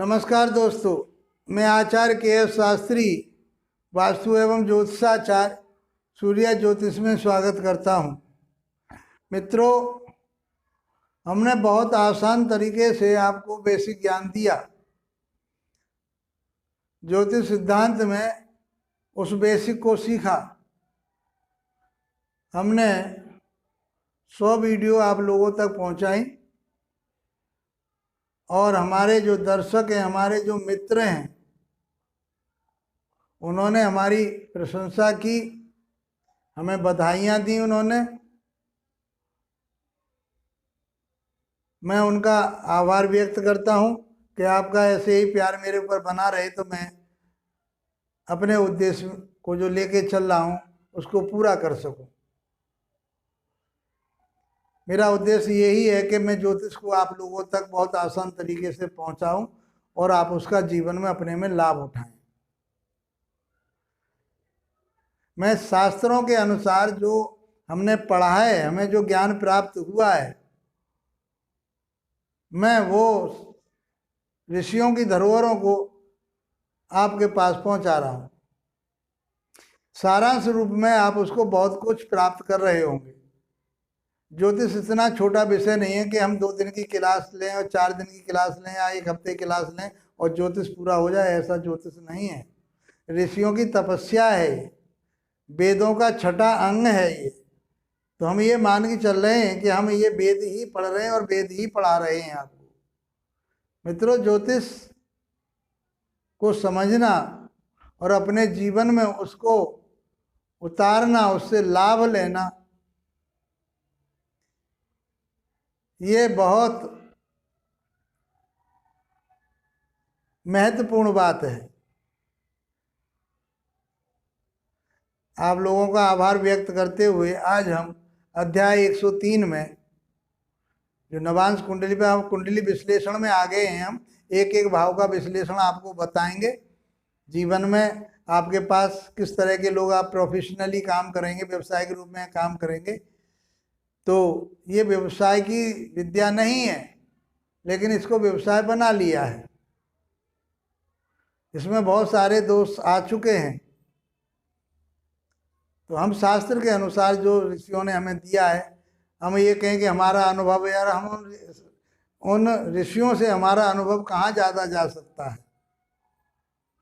नमस्कार दोस्तों, मैं आचार्य के शास्त्री वास्तु एवं ज्योतिषाचार्य सूर्या ज्योतिष में स्वागत करता हूं। मित्रों, हमने बहुत आसान तरीके से आपको बेसिक ज्ञान दिया। ज्योतिष सिद्धांत में उस बेसिक को सीखा। हमने 100 वीडियो आप लोगों तक पहुंचाई और हमारे जो दर्शक हैं, हमारे जो मित्र हैं, उन्होंने हमारी प्रशंसा की, हमें बधाइयाँ दी उन्होंने। मैं उनका आभार व्यक्त करता हूँ कि आपका ऐसे ही प्यार मेरे ऊपर बना रहे तो मैं अपने उद्देश्य को जो लेके चल रहा हूँ उसको पूरा कर सकूँ। मेरा उद्देश्य यही है कि मैं ज्योतिष को आप लोगों तक बहुत आसान तरीके से पहुँचाऊँ और आप उसका जीवन में अपने में लाभ उठाएं। मैं शास्त्रों के अनुसार जो हमने पढ़ा है, हमें जो ज्ञान प्राप्त हुआ है, मैं वो ऋषियों की धरोहरों को आपके पास पहुंचा रहा हूं। सारांश रूप में आप उसको बहुत कुछ प्राप्त कर रहे होंगे। ज्योतिष इतना छोटा विषय नहीं है कि हम 2 दिन की क्लास लें और 4 दिन की क्लास लें या 1 हफ्ते की क्लास लें और ज्योतिष पूरा हो जाए। ऐसा ज्योतिष नहीं है। ऋषियों की तपस्या है, वेदों का 6ठा अंग है ये। तो हम ये मान के चल रहे हैं कि हम ये वेद ही पढ़ रहे हैं और वेद ही पढ़ा रहे हैं आपको। मित्रों, ज्योतिष को समझना और अपने जीवन में उसको उतारना, उससे लाभ लेना, ये बहुत महत्वपूर्ण बात है। आप लोगों का आभार व्यक्त करते हुए आज हम अध्याय 103 में जो नवांश कुंडली पे, हम कुंडली विश्लेषण में आ गए हैं। हम एक एक भाव का विश्लेषण आपको बताएंगे। जीवन में आपके पास किस तरह के लोग आप प्रोफेशनली काम करेंगे, व्यवसाय के रूप में काम करेंगे। तो ये व्यवसाय की विद्या नहीं है, लेकिन इसको व्यवसाय बना लिया है। इसमें बहुत सारे दोष आ चुके हैं। तो हम शास्त्र के अनुसार जो ऋषियों ने हमें दिया है, हम ये कहें कि हमारा अनुभव, यार हम उन ऋषियों से हमारा अनुभव कहाँ ज़्यादा जा सकता है।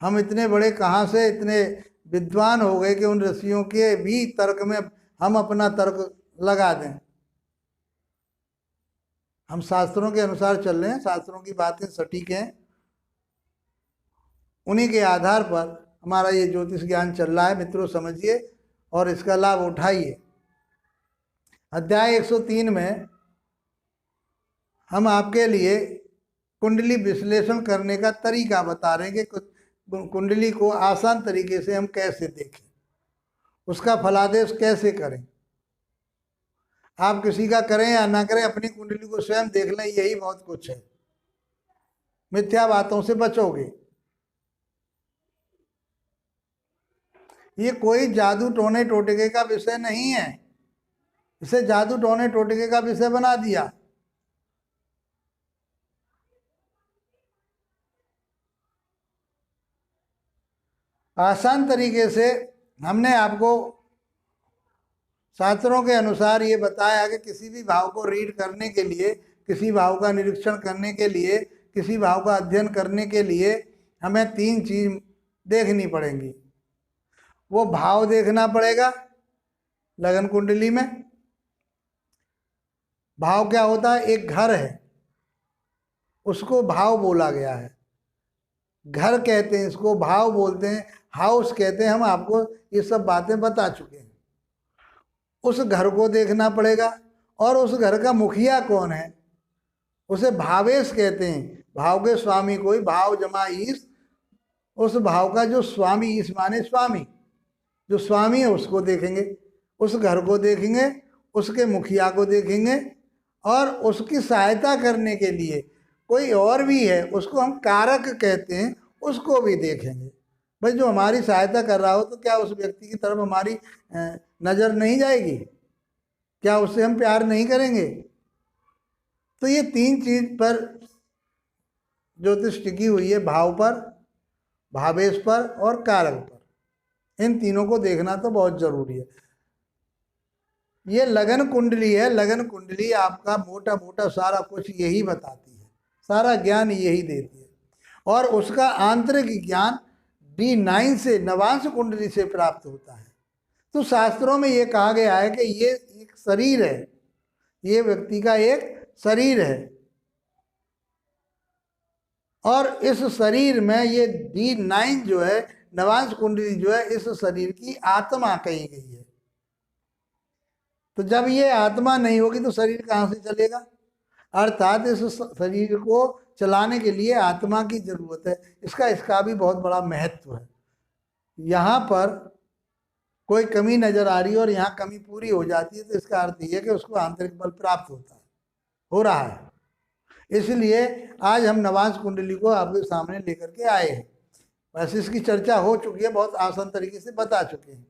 हम इतने बड़े कहाँ से इतने विद्वान हो गए कि उन ऋषियों के भी तर्क में हम अपना तर्क लगा दें। हम शास्त्रों के अनुसार चल रहे हैं, शास्त्रों की बातें सटीक हैं, उन्हीं के आधार पर हमारा ये ज्योतिष ज्ञान चल रहा है। मित्रों, समझिए और इसका लाभ उठाइए। अध्याय 103 में हम आपके लिए कुंडली विश्लेषण करने का तरीका बता रहे हैं कि कुंडली को आसान तरीके से हम कैसे देखें, उसका फलादेश कैसे करें। आप किसी का करें या ना करें, अपनी कुंडली को स्वयं देख लें, यही बहुत कुछ है। मिथ्या बातों से बचोगे। ये कोई जादू टोने टोटके का विषय नहीं है। इसे जादू टोने टोटके का विषय बना दिया। आसान तरीके से हमने आपको शास्त्रों के अनुसार ये बताया कि किसी भी भाव को रीड करने के लिए, किसी भाव का निरीक्षण करने के लिए, किसी भाव का अध्ययन करने के लिए हमें 3 चीज देखनी पड़ेंगी। वो भाव देखना पड़ेगा लगन कुंडली में। भाव क्या होता है? एक घर है, उसको भाव बोला गया है। घर कहते हैं इसको, भाव बोलते हैं, हाउस कहते हैं। हम आपको ये सब बातें बता चुके हैं। उस घर को देखना पड़ेगा और उस घर का मुखिया कौन है, उसे भावेश कहते हैं। भाव के स्वामी को ही भाव जमा ईश, उस भाव का जो स्वामी, ईश माने स्वामी, जो स्वामी है उसको देखेंगे, उस घर को देखेंगे, उसके मुखिया को देखेंगे और उसकी सहायता करने के लिए कोई और भी है, उसको हम कारक कहते हैं, उसको भी देखेंगे। भाई, जो हमारी सहायता कर रहा हो तो क्या उस व्यक्ति की तरफ हमारी नज़र नहीं जाएगी? क्या उससे हम प्यार नहीं करेंगे? तो ये 3 चीज पर ज्योतिष टिकी हुई है भाव पर, भावेश पर और कारक पर। इन तीनों को देखना तो बहुत जरूरी है। ये लगन कुंडली है। लगन कुंडली आपका मोटा मोटा सारा कुछ यही बताती है, सारा ज्ञान यही देती है। और उसका आंतरिक ज्ञान D9 से, नवांश कुंडली से प्राप्त होता है। तो शास्त्रों में ये कहा गया है कि ये एक शरीर है, ये व्यक्ति का एक शरीर है, और इस शरीर में ये D9 जो है, नवांश कुंडली जो है, इस शरीर की आत्मा कही गई है। तो जब ये आत्मा नहीं होगी तो शरीर कहाँ से चलेगा? अर्थात इस शरीर को चलाने के लिए आत्मा की जरूरत है। इसका भी बहुत बड़ा महत्व है। यहाँ पर कोई कमी नजर आ रही है और यहाँ कमी पूरी हो जाती है, तो इसका अर्थ ये है कि उसको आंतरिक बल प्राप्त होता है, हो रहा है। इसलिए आज हम नवांश कुंडली को आपके सामने लेकर के आए हैं। वैसे इसकी चर्चा हो चुकी है, बहुत आसान तरीके से बता चुके हैं।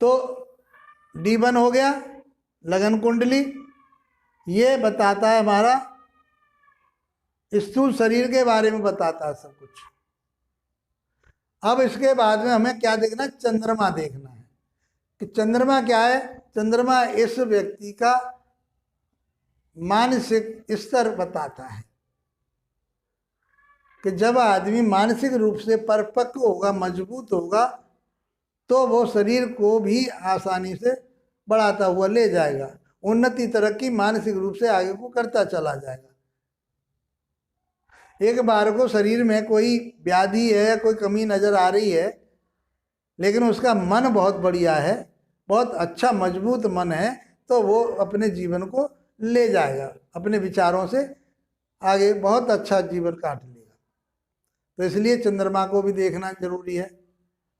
तो D1 हो गया लगन कुंडली, ये बताता है हमारा स्थूल शरीर के बारे में बताता है सब कुछ। अब इसके बाद में हमें क्या देखना है? चंद्रमा देखना है कि चंद्रमा क्या है। चंद्रमा इस व्यक्ति का मानसिक स्तर बताता है कि जब आदमी मानसिक रूप से परिपक्व होगा, मजबूत होगा, तो वो शरीर को भी आसानी से बढ़ाता हुआ ले जाएगा, उन्नति तरक्की मानसिक रूप से आगे को करता चला जाएगा। एक बार को शरीर में कोई व्याधि है, कोई कमी नजर आ रही है, लेकिन उसका मन बहुत बढ़िया है, बहुत अच्छा मजबूत मन है, तो वो अपने जीवन को ले जाएगा, अपने विचारों से आगे बहुत अच्छा जीवन काट लेगा। तो इसलिए चंद्रमा को भी देखना जरूरी है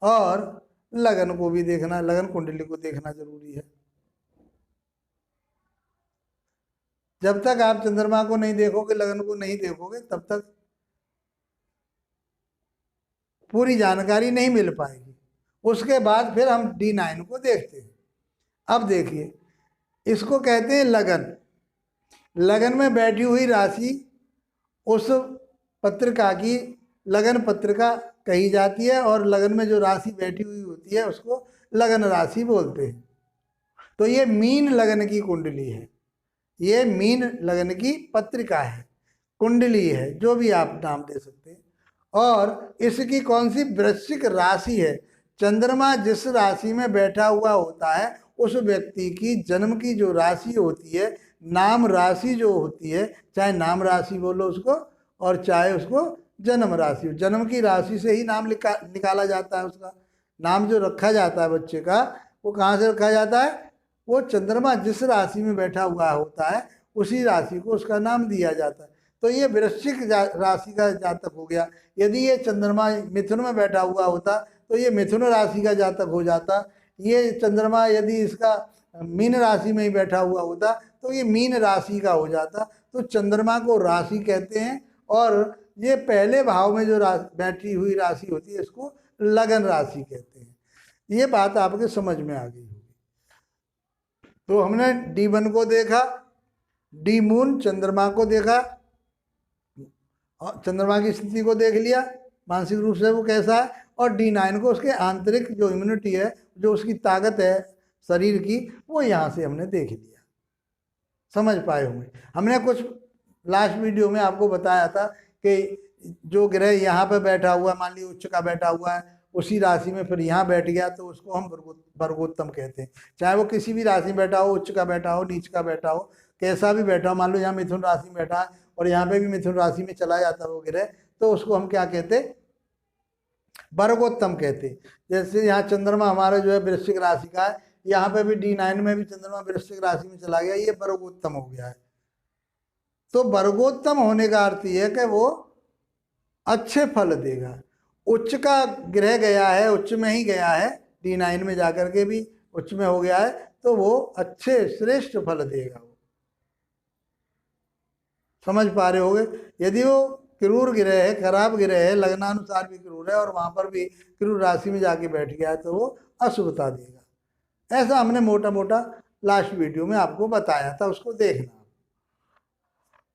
और लगन को भी देखना, लगन कुंडली को देखना जरूरी है। जब तक आप चंद्रमा को नहीं देखोगे, लगन को नहीं देखोगे, तब तक पूरी जानकारी नहीं मिल पाएगी। उसके बाद फिर हम D9 को देखते हैं। अब देखिए, इसको कहते हैं लगन। लगन में बैठी हुई राशि उस पत्रिका की लगन पत्रिका कही जाती है, और लगन में जो राशि बैठी हुई होती है उसको लगन राशि बोलते हैं। तो ये मीन लगन की कुंडली है, ये मीन लगन की पत्रिका है, कुंडली है, जो भी आप नाम दे सकते हैं। और इसकी कौन सी? वृश्चिक राशि है। चंद्रमा जिस राशि में बैठा हुआ होता है, उस व्यक्ति की जन्म की जो राशि होती है, नाम राशि जो होती है, चाहे नाम राशि बोलो उसको और चाहे उसको जन्म राशि, जन्म की राशि से ही नाम निकाला जाता है। उसका नाम जो रखा जाता है बच्चे का, वो कहाँ से रखा जाता है? वो चंद्रमा जिस राशि में बैठा हुआ होता है, उसी राशि को उसका नाम दिया जाता है। तो ये वृश्चिक राशि का जातक हो गया। यदि ये चंद्रमा मिथुन में बैठा हुआ होता तो ये मिथुन राशि का जातक हो जाता। ये चंद्रमा यदि इसका मीन राशि में ही बैठा हुआ होता तो ये मीन राशि का हो जाता। तो चंद्रमा को राशि कहते हैं, और ये पहले भाव में जो बैठी हुई राशि होती है, इसको लगन राशि कहते हैं। ये बात आपके समझ में आ गई होगी। तो हमने D1 को देखा, D मून चंद्रमा को देखा, और चंद्रमा की स्थिति को देख लिया, मानसिक रूप से वो कैसा है, और D9 को उसके आंतरिक जो इम्यूनिटी है, जो उसकी ताकत है शरीर की, वो यहाँ से हमने देख लिया। समझ पाए होंगे। हमने कुछ लास्ट वीडियो में आपको बताया था कि जो ग्रह यहाँ पे बैठा हुआ, मान लीजिए उच्च का बैठा हुआ है, उसी राशि में फिर यहाँ बैठ गया, तो उसको हम वर्गोत्तम कहते हैं। चाहे वो किसी भी राशि में बैठा हो, उच्च का बैठा हो, नीच का बैठा हो, कैसा भी बैठा हो, मान लो यहाँ मिथुन राशि में बैठा है और यहाँ पे भी मिथुन राशि में चला जाता है वो ग्रह, तो उसको हम क्या कहते? वर्गोत्तम कहते। जैसे यहाँ चंद्रमा हमारा जो है वृश्चिक राशि का है, यहाँ पे भी D9 में भी चंद्रमा वृश्चिक राशि में चला गया, ये वर्गोत्तम हो गया है। तो वर्गोत्तम होने का अर्थ ये है कि वो अच्छे फल देगा। उच्च का ग्रह गया है, उच्च में ही गया है, D9 में जाकर के भी उच्च में हो गया है, तो वो अच्छे श्रेष्ठ फल देगा। वो समझ पा रहे होगे। यदि वो क्रूर ग्रह है, खराब ग्रह है, लग्नानुसार भी क्रूर है और वहां पर भी क्रूर राशि में जाके बैठ गया है, तो वो अशुभता देगा। ऐसा हमने मोटा मोटा लास्ट वीडियो में आपको बताया था, उसको देखना।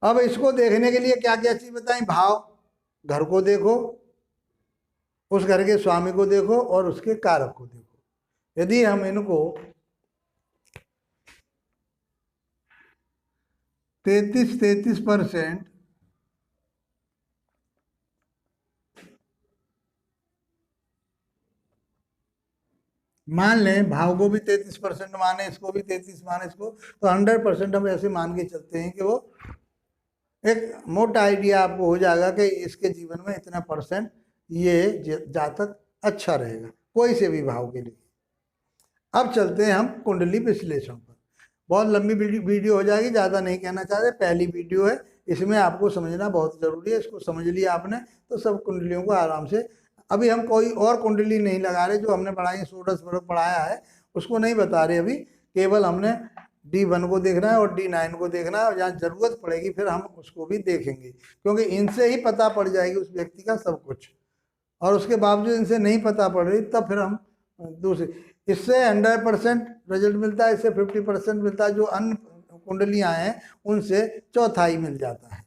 अब इसको देखने के लिए क्या क्या चीज बताई? भाव, घर को देखो, उस घर के स्वामी को देखो और उसके कारक को देखो। यदि हम इनको 33% मान लें, भाव को भी 33% माने, इसको भी 33 माने, इसको तो 100% हम ऐसे मान के चलते हैं कि वो एक मोटा आइडिया आपको हो जाएगा कि इसके जीवन में इतना परसेंट ये जातक अच्छा रहेगा कोई से भी भाव के लिए। अब चलते हैं हम कुंडली विश्लेषण पर। बहुत लंबी वीडियो हो जाएगी, ज़्यादा नहीं कहना चाहते, पहली वीडियो है, इसमें आपको समझना बहुत ज़रूरी है। इसको समझ लिया आपने तो सब कुंडलियों को आराम से, अभी हम कोई और कुंडली नहीं लगा रहे, जो हमने पढ़ाई षोडश वर्ग पढ़ाया है उसको नहीं बता रहे अभी, केवल हमने D1 को देखना है और D9 को देखना है, और जहाँ जरूरत पड़ेगी फिर हम उसको भी देखेंगे, क्योंकि इनसे ही पता पड़ जाएगी उस व्यक्ति का सब कुछ, और उसके बावजूद इनसे नहीं पता पड़ रही तब फिर हम दूसरे, इससे 100% रिजल्ट मिलता है, इससे 50% मिलता है, जो अन्य कुंडलियां हैं उनसे चौथाई मिल जाता है।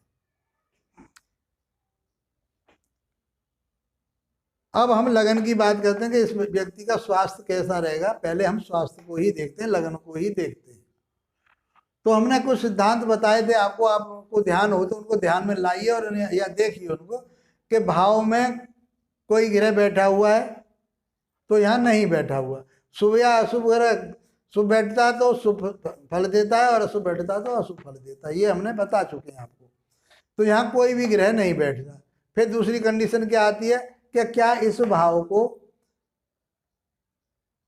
अब हम लगन की बात करते हैं कि इस व्यक्ति का स्वास्थ्य कैसा रहेगा। पहले हम स्वास्थ्य को ही देखते हैं, लगन को ही देखते हैं। तो हमने कुछ सिद्धांत बताए थे आपको, आपको ध्यान हो तो उनको ध्यान में लाइए और या देखिए उनको, कि भाव में कोई ग्रह बैठा हुआ है तो यहाँ नहीं बैठा हुआ, शुभ या अशुभ ग्रह, शुभ बैठता है तो शुभ फल देता है और अशुभ बैठता है तो अशुभ फल देता है, ये हमने बता चुके हैं आपको। तो यहाँ कोई भी ग्रह नहीं बैठता। फिर दूसरी कंडीशन क्या आती है कि क्या इस भाव को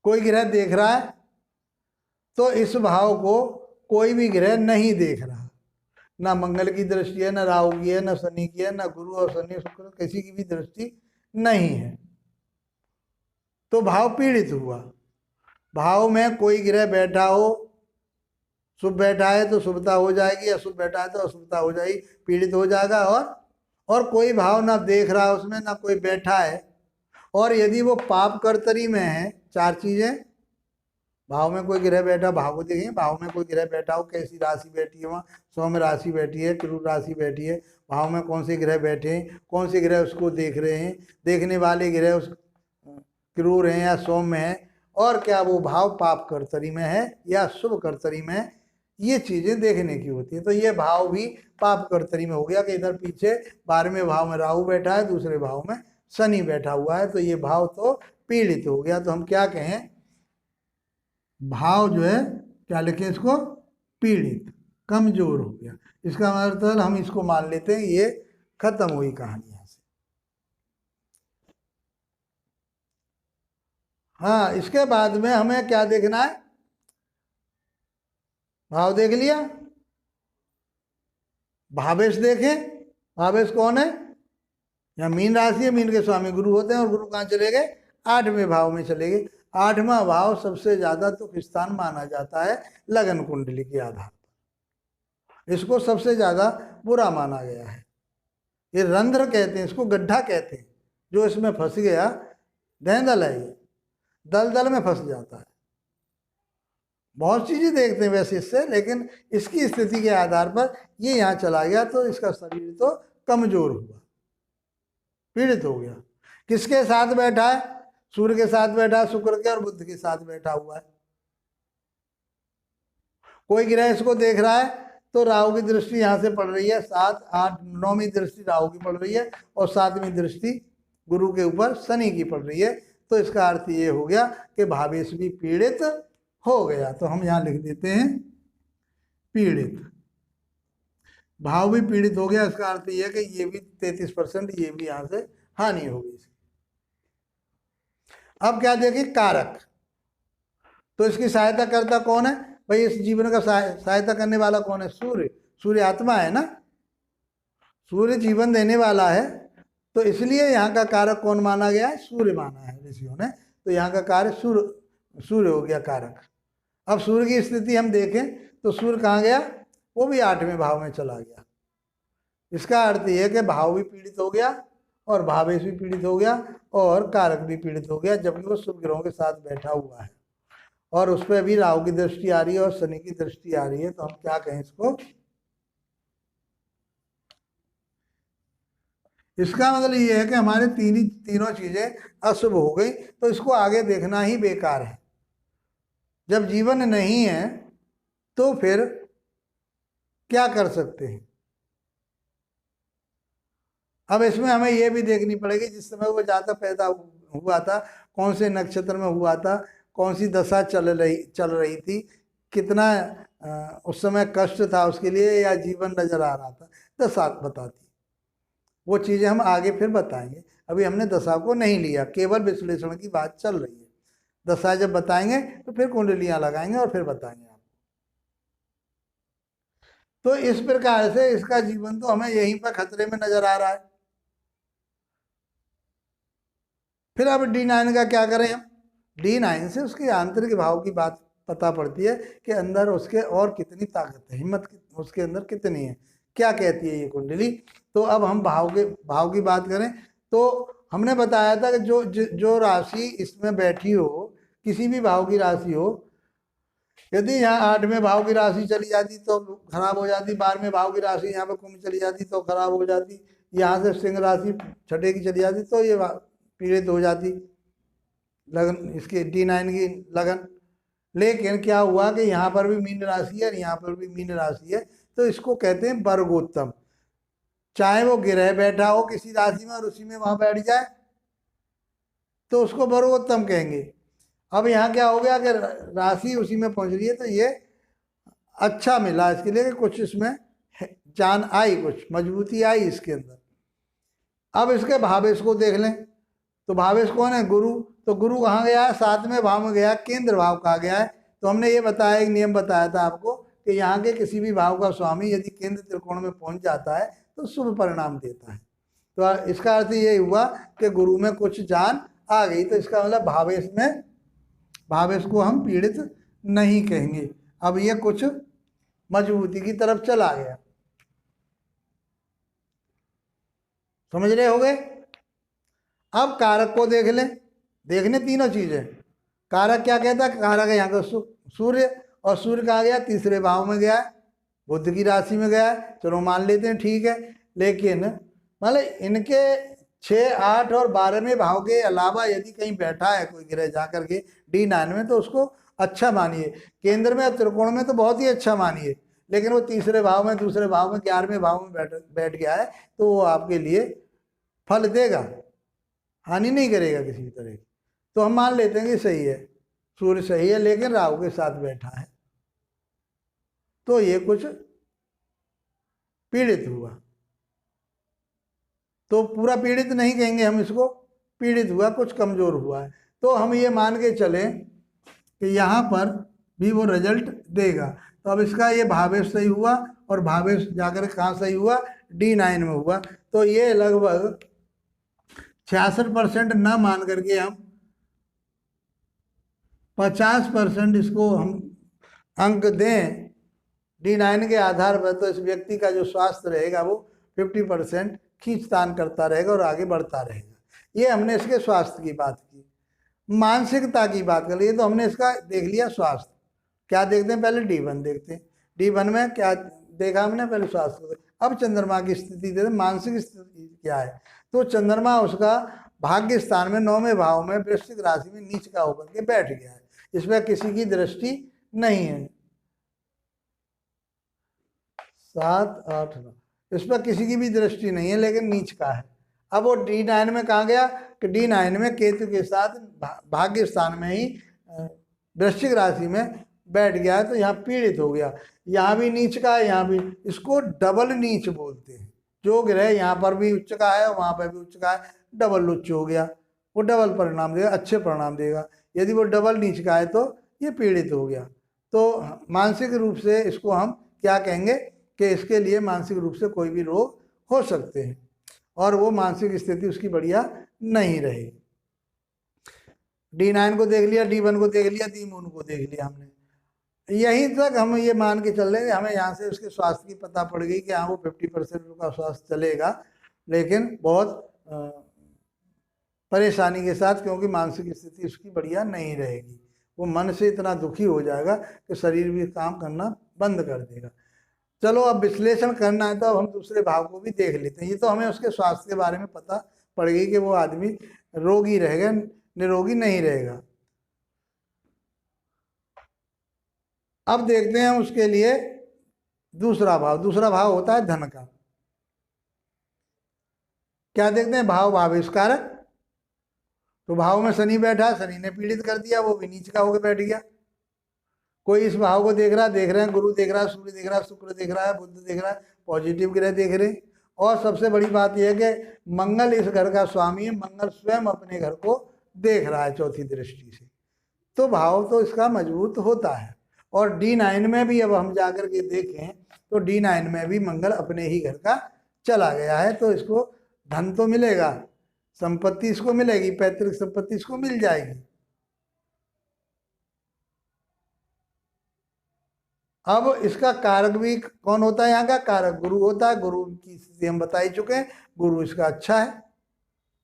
कोई ग्रह देख रहा है, तो इस भाव को कोई भी ग्रह नहीं देख रहा, ना मंगल की दृष्टि है, ना राहु की है, ना शनि की है, ना गुरु और शनि शुक्र किसी की भी दृष्टि नहीं है, तो भाव पीड़ित हुआ। भाव में कोई ग्रह बैठा हो, शुभ बैठा है तो शुभता हो जाएगी, अशुभ बैठा है तो अशुभता हो जाएगी, पीड़ित हो जाएगा। और कोई भाव ना देख रहा है उसमें, ना कोई बैठा है, और यदि वो पाप कर्तरी में है, चार चीजें, भाव में कोई ग्रह बैठा, भाव को देखें, भाव में कोई ग्रह बैठा हो, कैसी राशि बैठी है, वहाँ सौम्य राशि बैठी है, क्रूर राशि बैठी है, भाव में कौन से ग्रह बैठे हैं, कौन से ग्रह उसको देख रहे हैं, देखने वाले ग्रह उस क्रूर हैं या सौम्य है, और क्या वो भाव पाप कर्तरी में है या शुभ कर्तरी में है, ये चीजें देखने की होती है। तो ये भाव भी पाप कर्तरी में हो गया कि इधर पीछे 12वें भाव में राहु बैठा है, दूसरे भाव में शनि बैठा हुआ है, तो ये भाव तो पीड़ित हो गया। तो हम क्या कहें, भाव जो है क्या लिखें इसको, पीड़ित, कमजोर हो गया। इसका मतलब हम इसको मान लेते हैं ये खत्म हुई कहानी यहाँ से। हाँ, इसके बाद में हमें क्या देखना है, भाव देख लिया, भावेश देखें। भावेश कौन है, यहाँ मीन राशि है, मीन के स्वामी गुरु होते हैं, और गुरु कहाँ चले गए, 8वें भाव में चले गए। 8वां भाव सबसे ज्यादा दुख स्थान माना जाता है लगन कुंडली के आधार पर, इसको सबसे ज्यादा बुरा माना गया है। ये रंध्र कहते हैं, इसको गड्ढा कहते हैं, जो इसमें फंस गया, दहदल है ये, दलदल में फंस जाता है। बहुत चीजें देखते हैं वैसे इससे, लेकिन इसकी स्थिति के आधार पर ये यहाँ चला गया तो इसका शरीर तो कमजोर हुआ, पीड़ित हो गया। किसके साथ बैठा है, सूर्य के साथ बैठा है, शुक्र के और बुध के साथ बैठा हुआ है। कोई ग्रह इसको देख रहा है तो राहु की दृष्टि यहाँ से पड़ रही है, 7, 8, 9वीं दृष्टि राहु की पड़ रही है, और 7वीं दृष्टि गुरु के ऊपर शनि की पड़ रही है। तो इसका अर्थ ये हो गया कि भावेश भी पीड़ित हो गया। तो हम यहाँ लिख देते हैं पीड़ित, भाव भी पीड़ित हो गया। इसका अर्थ ये है कि ये भी 33%, ये भी यहाँ से हानि होगी। अब क्या देखिए, कारक, तो इसकी सहायता करता कौन है भाई, इस जीवन का सहायता करने वाला कौन है, सूर्य। सूर्य आत्मा है ना, सूर्य जीवन देने वाला है, तो इसलिए यहाँ का कारक कौन माना गया है, सूर्य माना है ऋषियों ने। तो यहाँ का कार्य सूर्य हो गया कारक। अब सूर्य की स्थिति हम देखें तो सूर्य कहाँ गया, वो भी 8वें भाव में चला गया। इसका अर्थ यह है कि भाव भी पीड़ित हो गया और भावेश भी पीड़ित हो गया और कारक भी पीड़ित हो गया, जबकि वो शुभ ग्रहों के साथ बैठा हुआ है, और उस पर अभी राहु की दृष्टि आ रही है और शनि की दृष्टि आ रही है। तो हम क्या कहें इसको, इसका मतलब ये है कि हमारे तीनों चीजें अशुभ हो गई, तो इसको आगे देखना ही बेकार है। जब जीवन नहीं है तो फिर क्या कर सकते हैं। अब इसमें हमें यह भी देखनी पड़ेगी जिस समय वो जातक पैदा हुआ था, कौन से नक्षत्र में हुआ था, कौन सी दशा चल रही थी, कितना उस समय कष्ट था उसके लिए, या जीवन नजर आ रहा था, दशा बताती। वो चीजें हम आगे फिर बताएंगे। अभी हमने दशा को नहीं लिया, केवल विश्लेषण की बात चल रही है। दशा जब बताएंगे तो फिर कुंडलियां लगाएंगे और फिर बताएंगे आपको। तो इस प्रकार से इसका जीवन तो हमें यहीं पर खतरे में नजर आ रहा है। फिर अब D9 का क्या करें हम। D9 से उसके आंतरिक भाव की बात पता पड़ती है कि अंदर उसके और कितनी ताकत है, हिम्मत उसके अंदर कितनी है, क्या कहती है ये कुंडली। तो अब हम भाव की बात करें तो हमने बताया था कि जो राशि इसमें बैठी हो, किसी भी भाव की राशि हो, यदि यहाँ 8वें भाव की राशि चली जाती तो खराब हो जाती, 12वें भाव की राशि यहाँ पे कुंभ चली जाती तो खराब हो जाती, यहाँ से सिंह राशि छठे की चली जाती तो ये पीड़ित हो जाती लगन, इसके D9 की लगन। लेकिन क्या हुआ कि यहाँ पर भी मीन राशि है और यहाँ पर भी मीन राशि है, तो इसको कहते हैं वर्गोत्तम। चाहे वो गिरह बैठा हो किसी राशि में और उसी में वहां बैठ जाए तो उसको वर्गोत्तम कहेंगे। अब यहाँ क्या हो गया कि राशि उसी में पहुंच रही है तो ये अच्छा मिला इसके लिए कि कुछ इसमें जान आई, कुछ मजबूती आई इसके अंदर। अब इसके भावेश को देख लें तो भावेश कौन है, गुरु। तो गुरु कहाँ गया है, 7वें भाव में गया, केंद्र भाव कहा गया है। तो हमने ये बताया, एक नियम बताया था आपको कि यहाँ के किसी भी भाव का स्वामी यदि केंद्र त्रिकोण में पहुंच जाता है तो शुभ परिणाम देता है। तो इसका अर्थ ये हुआ कि गुरु में कुछ जान आ गई, तो इसका मतलब भावेश को हम पीड़ित नहीं कहेंगे। अब ये कुछ मजबूती की तरफ चला गया, समझ रहे हो गए। अब कारक को देखने तीनों चीजें। कारक क्या कहता है, कारक यहाँ का सूर्य, और सूर्य कहा गया 3रे भाव में गया, बुध की राशि में गया। चलो मान लेते हैं, ठीक है। लेकिन मतलब इनके 6, 8 और 12वें भाव के अलावा यदि कहीं बैठा है कोई ग्रह जाकर के D9 में तो उसको अच्छा मानिए। केंद्र में त्रिकोण में तो बहुत ही अच्छा मानिए, लेकिन वो 3रे भाव में, 2रे भाव में, 11वें भाव में बैठ गया है तो वो आपके लिए फल देगा, हानि नहीं करेगा किसी भी तरह की। तो हम मान लेते हैं कि सही है, सूर्य सही है, लेकिन राहु के साथ बैठा है तो ये कुछ पीड़ित हुआ। तो पूरा पीड़ित नहीं कहेंगे हम इसको, पीड़ित हुआ, कुछ कमजोर हुआ है। तो हम ये मान के चले कि यहाँ पर भी वो रिजल्ट देगा। तो अब इसका ये भावेश सही हुआ, और भावेश जाकर कहाँ सही हुआ, D9 में हुआ। तो ये लगभग 66% न मान करके हम 50% इसको हम अंक दें D9 के आधार पर, तो इस व्यक्ति का जो स्वास्थ्य रहेगा वो 50% खींचतान करता रहेगा और आगे बढ़ता रहेगा। ये हमने इसके स्वास्थ्य की बात की। मानसिकता की बात कर लिए तो हमने इसका देख लिया स्वास्थ्य। क्या देखते हैं, पहले D1 देखते हैं। D1 में क्या देखा हमने, पहले स्वास्थ्य। अब चंद्रमा की स्थिति देखते, मानसिक स्थिति क्या है। तो चंद्रमा उसका भाग्य स्थान में 9वें भाव में वृश्चिक राशि में नीच का होकर के बैठ गया है। इसमें किसी की दृष्टि नहीं है, 7, 8, 9, इस पर किसी की भी दृष्टि नहीं है, लेकिन नीच का है। अब वो D9 में कहाँ गया कि D9 में केतु के साथ भाग्य स्थान में ही वृश्चिक राशि में बैठ गया है, तो यहाँ पीड़ित हो गया। यहाँ भी नीच का है, यहाँ भी, इसको डबल नीच बोलते हैं। जो ग्रह यहाँ पर भी उच्च का है वहाँ पर भी उच्च का है, डबल उच्च हो गया, वो डबल परिणाम देगा, अच्छे परिणाम देगा। यदि वो डबल नीच का है तो ये पीड़ित हो गया। तो मानसिक रूप से इसको हम क्या कहेंगे कि इसके लिए मानसिक रूप से कोई भी रोग हो सकते हैं, और वो मानसिक स्थिति उसकी बढ़िया नहीं रहेगी। D9 को देख लिया, D1 को देख लिया, D मून को देख लिया हमने। यहीं तक हम ये मान के चल रहे हैं, हमें यहाँ से उसके स्वास्थ्य की पता पड़ गई कि हाँ वो 50% का स्वास्थ्य चलेगा, लेकिन बहुत परेशानी के साथ, क्योंकि मानसिक स्थिति उसकी बढ़िया नहीं रहेगी। वो मन से इतना दुखी हो जाएगा कि शरीर भी काम करना बंद कर देगा। चलो अब विश्लेषण करना है तो अब हम दूसरे भाव को भी देख लेते हैं। ये तो हमें उसके स्वास्थ्य के बारे में पता पड़ गई कि वो आदमी रोगी रहेगा, निरोगी नहीं रहेगा। अब देखते हैं उसके लिए दूसरा भाव। दूसरा भाव होता है धन का। क्या देखते हैं? भाव भावेशकारक। तो भाव में शनि बैठा, शनि ने पीड़ित कर दिया, वो भी नीच का होकर बैठ गया। कोई इस भाव को देख रहे हैं, गुरु देख रहा है, सूर्य देख रहा है, शुक्र देख रहा है, बुध देख रहा है, पॉजिटिव ग्रह देख रहे हैं। और सबसे बड़ी बात यह है कि मंगल इस घर का स्वामी है, मंगल स्वयं अपने घर को देख रहा है चौथी दृष्टि से। तो भाव तो इसका मजबूत होता है। और D9 में भी अब हम जाकर के देखें तो D9 में भी मंगल अपने ही घर का चला गया है। तो इसको धन तो मिलेगा, संपत्ति इसको मिलेगी, पैतृक संपत्ति इसको मिल जाएगी। अब इसका कारक भी कौन होता है? यहाँ का कारक गुरु होता है। गुरु की स्थिति हम बता ही चुके हैं, गुरु इसका अच्छा है।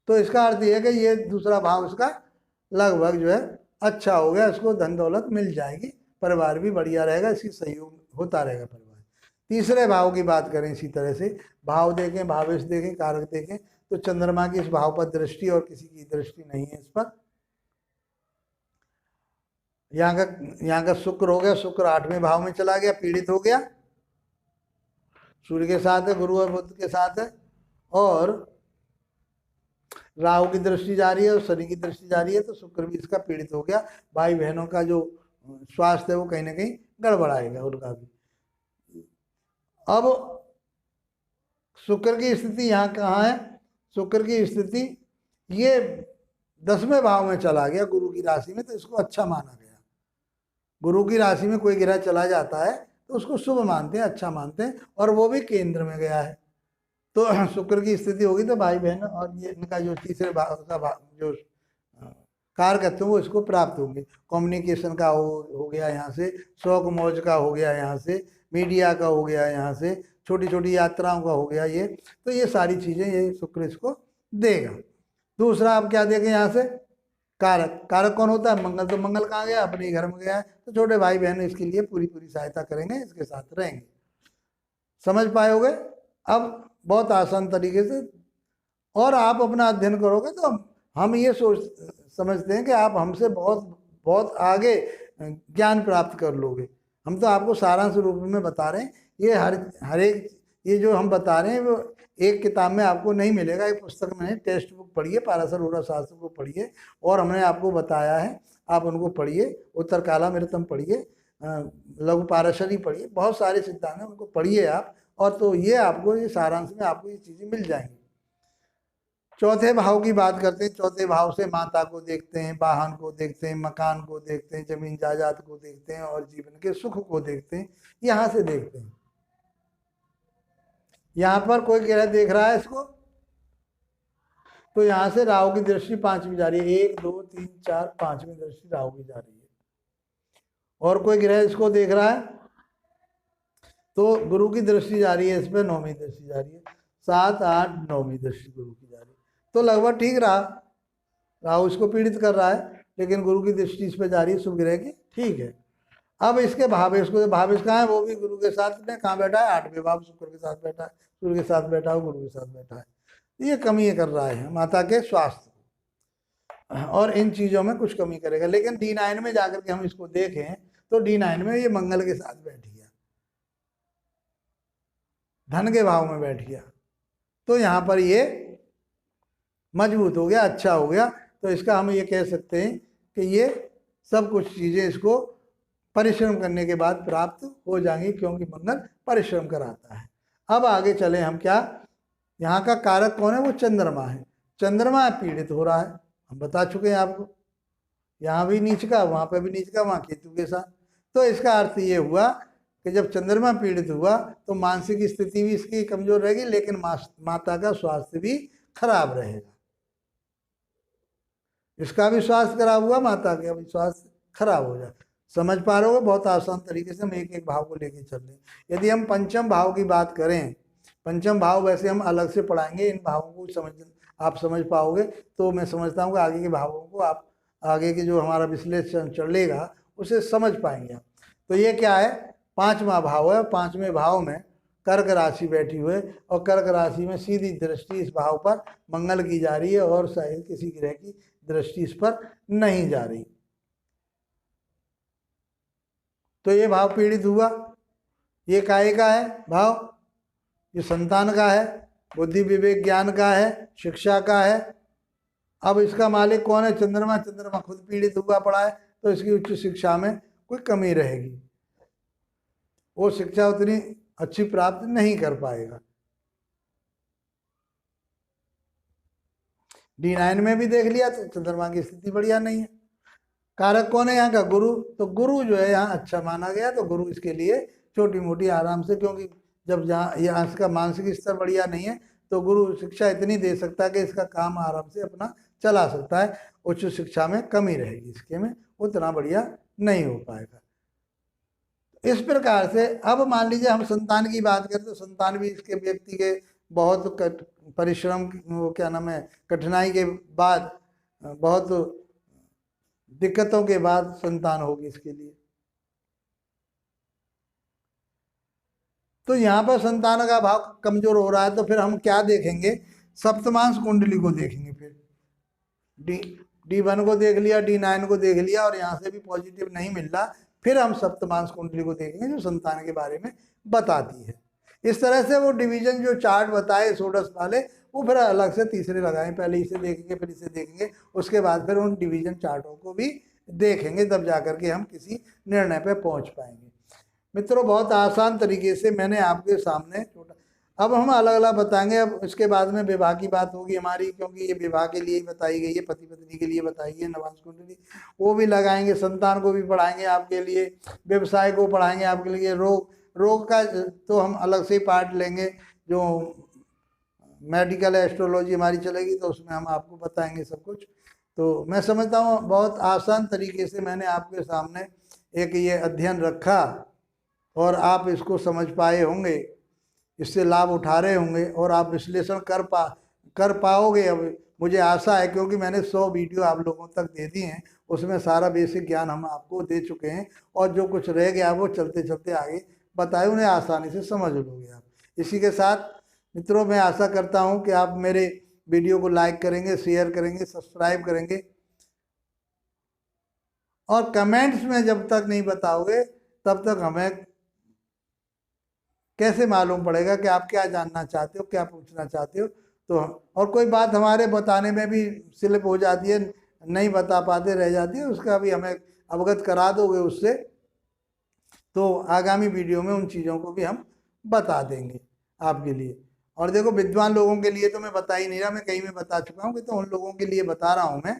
तो इसका अर्थ यह है कि ये दूसरा भाव इसका लगभग जो है अच्छा हो गया, इसको धन दौलत मिल जाएगी, परिवार भी बढ़िया रहेगा, इसकी सहयोग होता रहेगा परिवार। तीसरे भाव की बात करें इसी तरह से, भाव देखें, भावेश देखें, कारक देखें, तो चंद्रमा की इस भाव पर दृष्टि और किसी की दृष्टि नहीं है इस पर। यहाँ का शुक्र हो गया, शुक्र 8वें भाव में चला गया, पीड़ित हो गया, सूर्य के साथ है, गुरु और बुध के साथ है, और राहु की दृष्टि जा रही है और शनि की दृष्टि जा रही है। तो शुक्र भी इसका पीड़ित हो गया। भाई बहनों का जो स्वास्थ्य है वो कहीं ना कहीं गड़बड़ाएगा उनका भी। अब शुक्र की स्थिति यहाँ कहाँ है? शुक्र की स्थिति ये 10वें भाव में चला गया, गुरु की राशि में, तो इसको अच्छा माना गया। गुरु की राशि में कोई ग्रह चला जाता है तो उसको शुभ मानते हैं, अच्छा मानते हैं, और वो भी केंद्र में गया है। तो शुक्र की स्थिति होगी तो भाई बहन और ये इनका जो तीसरे भाव का जो कारकत्व है वो इसको प्राप्त होंगे। कम्युनिकेशन का हो गया यहाँ से, शौक मौज का हो गया यहाँ से, मीडिया का हो गया यहाँ से, छोटी छोटी यात्राओं का हो गया ये। तो ये सारी चीज़ें ये शुक्र इसको देगा। दूसरा आप क्या देखें यहाँ से? कारक। कारक कौन होता है? मंगल। तो मंगल कहाँ गया? अपने घर में गया है। तो छोटे भाई बहन इसके लिए पूरी पूरी सहायता करेंगे, इसके साथ रहेंगे। समझ पाओगे? अब बहुत आसान तरीके से, और आप अपना अध्ययन करोगे तो हम ये समझते हैं कि आप हमसे बहुत बहुत आगे ज्ञान प्राप्त कर लोगे। हम तो आपको सारांश रूप में बता रहे हैं। ये हर एक ये जो हम बता रहे हैं वो एक किताब में आपको नहीं मिलेगा। एक पुस्तक में टेक्स्ट बुक पढ़िए, पाराशर उरा शास्त्र को पढ़िए, और हमने आपको बताया है, आप उनको पढ़िए। उत्तर काला मृतम पढ़िए, लघु पाराशरी पढ़िए, बहुत सारे सिद्धांत हैं, उनको पढ़िए आप। और तो ये आपको ये सारांश में आपको ये चीज़ें मिल जाएंगी। चौथे भाव की बात करते हैं। चौथे भाव से माता को देखते हैं, वाहन को देखते हैं, मकान को देखते हैं, जमीन जायदाद को देखते हैं, और जीवन के सुख को देखते हैं। यहाँ से देखते हैं। यहाँ पर कोई ग्रह देख रहा है इसको, तो यहाँ से राहु की दृष्टि 5वीं जा रही है। 1 2 3 4 5वीं दृष्टि राहु की जा रही है। और कोई ग्रह इसको देख रहा है तो गुरु की दृष्टि जा रही है इस पर, 9वीं दृष्टि जा रही है। 7 8 9वीं दृष्टि गुरु की जा रही है। तो लगभग ठीक रहा। राहु इसको पीड़ित कर रहा है, लेकिन गुरु की दृष्टि इस पर जा रही है, शुभ ग्रह की, ठीक है। अब इसके भावेश को, भावेश कहाँ है? वो भी गुरु के साथ में कहाँ बैठा है? 8वें भाव, शुक्र के साथ बैठा है, सूर्य के साथ बैठा है, गुरु के साथ बैठा है। ये कमी कर रहा है माता के स्वास्थ्य, और इन चीज़ों में कुछ कमी करेगा। लेकिन D9 में जाकर के हम इसको देखें तो D9 में ये मंगल के साथ बैठ गया, धन के भाव में बैठ गया। तो यहाँ पर ये मजबूत हो गया, अच्छा हो गया। तो इसका हम ये कह सकते हैं कि ये सब कुछ चीज़ें इसको परिश्रम करने के बाद प्राप्त हो जाएंगी, क्योंकि मंगल परिश्रम कराता है। अब आगे चले हम, क्या यहाँ का कारक कौन है? वो चंद्रमा है। चंद्रमा पीड़ित हो रहा है, हम बता चुके हैं आपको। यहाँ भी नीच का, वहाँ पर भी नीच का, वहाँ केतु के साथ। तो इसका अर्थ ये हुआ कि जब चंद्रमा पीड़ित हुआ तो मानसिक स्थिति भी इसकी कमजोर रहेगी, लेकिन माता का स्वास्थ्य भी खराब रहेगा। इसका भी स्वास्थ्य खराब हुआ, माता का भी स्वास्थ्य खराब हो जाए। समझ पा रहे हो? बहुत आसान तरीके से हम एक एक भाव को लेके चल रहे हैं। यदि हम पंचम भाव की बात करें, पंचम भाव वैसे हम अलग से पढ़ाएंगे, इन भावों को आप समझ पाओगे तो मैं समझता हूँ कि आगे के भावों को आप आगे के जो हमारा विश्लेषण चलेगा उसे समझ पाएंगे आप। तो ये क्या है? 5वां भाव है, 5वें भाव में कर्क राशि बैठी हुई है और कर्क राशि में सीधी दृष्टि इस भाव पर मंगल की जा रही है और शायद किसी ग्रह की दृष्टि इस पर नहीं जा रही। तो ये भाव पीड़ित हुआ। ये काहे का है भाव? ये संतान का है, बुद्धि विवेक ज्ञान का है, शिक्षा का है। अब इसका मालिक कौन है? चंद्रमा। चंद्रमा खुद पीड़ित हुआ पड़ा है, तो इसकी उच्च शिक्षा में कोई कमी रहेगी, वो शिक्षा उतनी अच्छी प्राप्त नहीं कर पाएगा। D9 में भी देख लिया तो चंद्रमा की स्थिति बढ़िया नहीं है। कारक कौन है यहाँ का? गुरु। तो गुरु जो है यहाँ अच्छा माना गया, तो गुरु इसके लिए छोटी मोटी आराम से, क्योंकि जब यहाँ इसका मानसिक स्तर बढ़िया नहीं है तो गुरु शिक्षा इतनी दे सकता है कि इसका काम आराम से अपना चला सकता है। उच्च शिक्षा में कमी रहेगी, इसके में उतना बढ़िया नहीं हो पाएगा। इस प्रकार से अब मान लीजिए हम संतान की बात करें तो संतान भी इसके व्यक्ति के बहुत परिश्रम, वो क्या नाम है, कठिनाई के बाद, बहुत दिक्कतों के बाद संतान होगी इसके लिए। तो यहाँ पर संतान का भाव कमजोर हो रहा है, तो फिर हम क्या देखेंगे? सप्तमांश कुंडली को देखेंगे। फिर D1 को देख लिया, D9 को देख लिया और यहाँ से भी पॉजिटिव नहीं मिल रहा, फिर हम सप्तमांश कुंडली को देखेंगे जो संतान के बारे में बताती है। इस तरह से वो डिवीजन जो चार्ट बताए षोडश वाले, वो फिर अलग से तीसरे लगाएं, पहले इसे देखेंगे फिर इसे देखेंगे, उसके बाद फिर उन डिवीजन चार्टों को भी देखेंगे, तब जाकर के हम किसी निर्णय पे पहुंच पाएंगे। मित्रों, बहुत आसान तरीके से मैंने आपके सामने छोटा, अब हम अलग अलग बताएंगे। अब इसके बाद में विवाह की बात होगी हमारी, क्योंकि ये विवाह के लिए ही बताई गई है, पति पत्नी के लिए बताई है नवांश कुंडली, वो भी लगाएंगे। संतान को भी पढ़ाएंगे आपके लिए, व्यवसाय को पढ़ाएंगे आपके लिए, रोग का तो हम अलग से ही पार्ट लेंगे। जो मेडिकल एस्ट्रोलॉजी हमारी चलेगी तो उसमें हम आपको बताएंगे सब कुछ। तो मैं समझता हूँ बहुत आसान तरीके से मैंने आपके सामने एक ये अध्ययन रखा और आप इसको समझ पाए होंगे, इससे लाभ उठा रहे होंगे और आप विश्लेषण कर पाओगे। अब मुझे आशा है, क्योंकि मैंने 100 वीडियो आप लोगों तक दे दी हैं, उसमें सारा बेसिक ज्ञान हम आपको दे चुके हैं और जो कुछ रह गया वो चलते चलते आगे बताए, उन्हें आसानी से समझ लोगे आप। इसी के साथ मित्रों, मैं आशा करता हूँ कि आप मेरे वीडियो को लाइक करेंगे, शेयर करेंगे, सब्सक्राइब करेंगे और कमेंट्स में जब तक नहीं बताओगे तब तक हमें कैसे मालूम पड़ेगा कि आप क्या जानना चाहते हो, क्या पूछना चाहते हो। तो और कोई बात हमारे बताने में भी स्लिप हो जाती है, नहीं बता पाते रह जाती है, उसका भी हमें अवगत करा दोगे उससे, तो आगामी वीडियो में उन चीज़ों को भी हम बता देंगे आपके लिए। और देखो, विद्वान लोगों के लिए तो मैं बता ही नहीं रहा, मैं कहीं में बता चुका हूँ कि तो उन लोगों के लिए बता रहा हूँ मैं,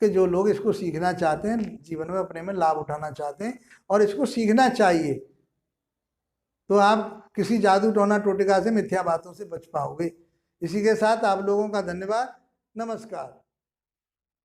कि जो लोग इसको सीखना चाहते हैं, जीवन में अपने में लाभ उठाना चाहते हैं और इसको सीखना चाहिए, तो आप किसी जादू टोना टोटका से, मिथ्या बातों से बच पाओगे। इसी के साथ आप लोगों का धन्यवाद। नमस्कार।